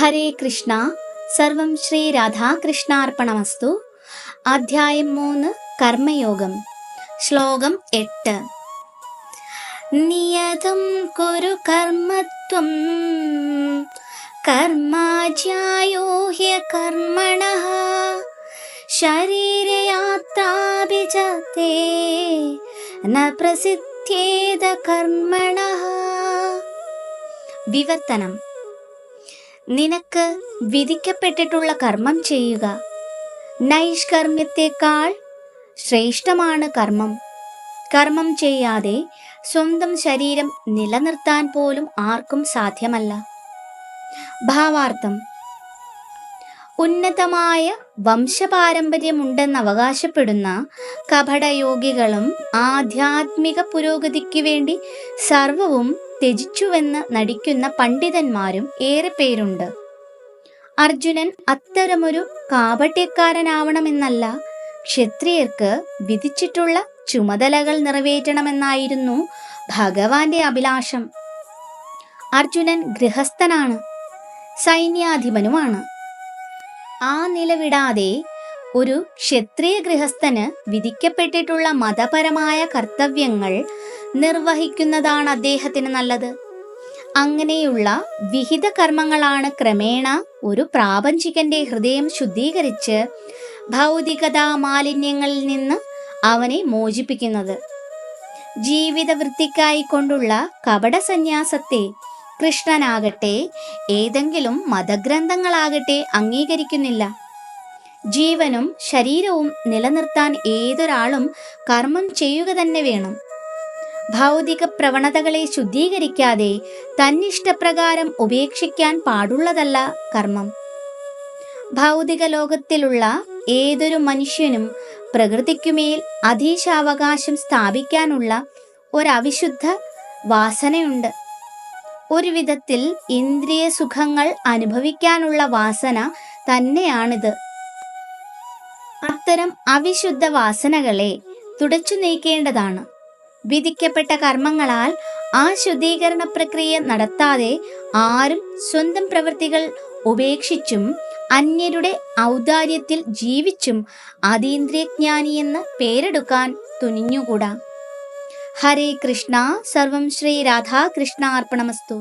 ഹരേ കൃഷ്ണ. സർവം ശ്രീ രാധാകൃഷ്ണാർപ്പണമസ്തു. അധ്യായം 3 കർമ്മയോഗം. ശ്ലോകം 8. നിയതം കുരു കർമ്മത്വം കർമാജ്യായോ ഹ്യകർമ്മണഃ ശരീരയാത്രാപി ച തേ ന പ്രസിദ്ധ്യേത കർമ്മണഃ. വിവർത്തനം: നിനക്ക് വിധിക്കപ്പെട്ടിട്ടുള്ള കർമ്മം ചെയ്യുക. നൈഷ്കർമ്മ്യത്തെക്കാൾ ശ്രേഷ്ഠമാണ് കർമ്മം. കർമ്മം ചെയ്യാതെ സ്വന്തം ശരീരം നിലനിർത്താൻ പോലും ആർക്കും സാധ്യമല്ല. ഭാവാർത്ഥം: ഉന്നതമായ വംശപാരമ്പര്യമുണ്ടെന്ന് അവകാശപ്പെടുന്ന കപടയോഗികളും ആധ്യാത്മിക പുരോഗതിക്ക് വേണ്ടി സർവവും ത്യജിച്ചുവെന്ന് നടിക്കുന്ന പണ്ഡിതന്മാരും ഏറെ പേരുണ്ട്. അർജുനൻ അത്തരമൊരു കാപട്യക്കാരനാവണമെന്നല്ല, ക്ഷത്രിയർക്ക് വിധിച്ചിട്ടുള്ള ചുമതലകൾ നിറവേറ്റണമെന്നായിരുന്നു ഭഗവാന്റെ അഭിലാഷം. അർജുനൻ ഗൃഹസ്ഥനാണ്, സൈന്യാധിപനുമാണ്. ആ നിലവിടാതെ ഒരു ക്ഷത്രിയ ഗൃഹസ്ഥന് വിധിക്കപ്പെട്ടിട്ടുള്ള മതപരമായ കർത്തവ്യങ്ങൾ നിർവഹിക്കുന്നതാണ് അദ്ദേഹത്തിന് നല്ലത്. അങ്ങനെയുള്ള വിഹിത കർമ്മങ്ങളാണ് ക്രമേണ ഒരു പ്രാപഞ്ചികന്റെ ഹൃദയം ശുദ്ധീകരിച്ച് ഭൗതികതാ മാലിന്യങ്ങളിൽ നിന്ന് അവനെ മോചിപ്പിക്കുന്നത്. ജീവിത വൃത്തിക്കായി കൊണ്ടുള്ള കപട സന്യാസത്തെ കൃഷ്ണനാകട്ടെ ഏതെങ്കിലും മതഗ്രന്ഥങ്ങളാകട്ടെ അംഗീകരിക്കുന്നില്ല. ജീവനും ശരീരവും നിലനിർത്താൻ ഏതൊരാളും കർമ്മം ചെയ്യുക തന്നെ വേണം. ഭൗതിക പ്രവണതകളെ ശുദ്ധീകരിക്കാതെ തന്നിഷ്ടപ്രകാരം ഉപേക്ഷിക്കാൻ പാടുള്ളതല്ല കർമ്മം. ഭൗതിക ലോകത്തിലുള്ള ഏതൊരു മനുഷ്യനും പ്രകൃതിക്കുമേൽ അധീശാവകാശം സ്ഥാപിക്കാനുള്ള ഒരവിശുദ്ധ വാസനയുണ്ട്. ഒരു വിധത്തിൽ ഇന്ദ്രിയ സുഖങ്ങൾ അനുഭവിക്കാനുള്ള വാസന തന്നെയാണിത്. അത്തരം അവിശുദ്ധ വാസനകളെ തുടച്ചു നീക്കേണ്ടതാണ്. വിധിക്കപ്പെട്ട കർമ്മങ്ങളാൽ ആ ശുദ്ധീകരണ പ്രക്രിയ നടത്താതെ ആരും സ്വന്തം പ്രവൃത്തികൾ ഉപേക്ഷിച്ചും അന്യരുടെ ഔദാര്യത്തിൽ ജീവിച്ചും അതീന്ദ്രിയജ്ഞാനിയെന്ന് പേരെടുക്കാൻ തുനിഞ്ഞുകൂടാ. ഹരേ കൃഷ്ണ. സർവം ശ്രീ രാധാകൃഷ്ണാർപ്പണമസ്തു.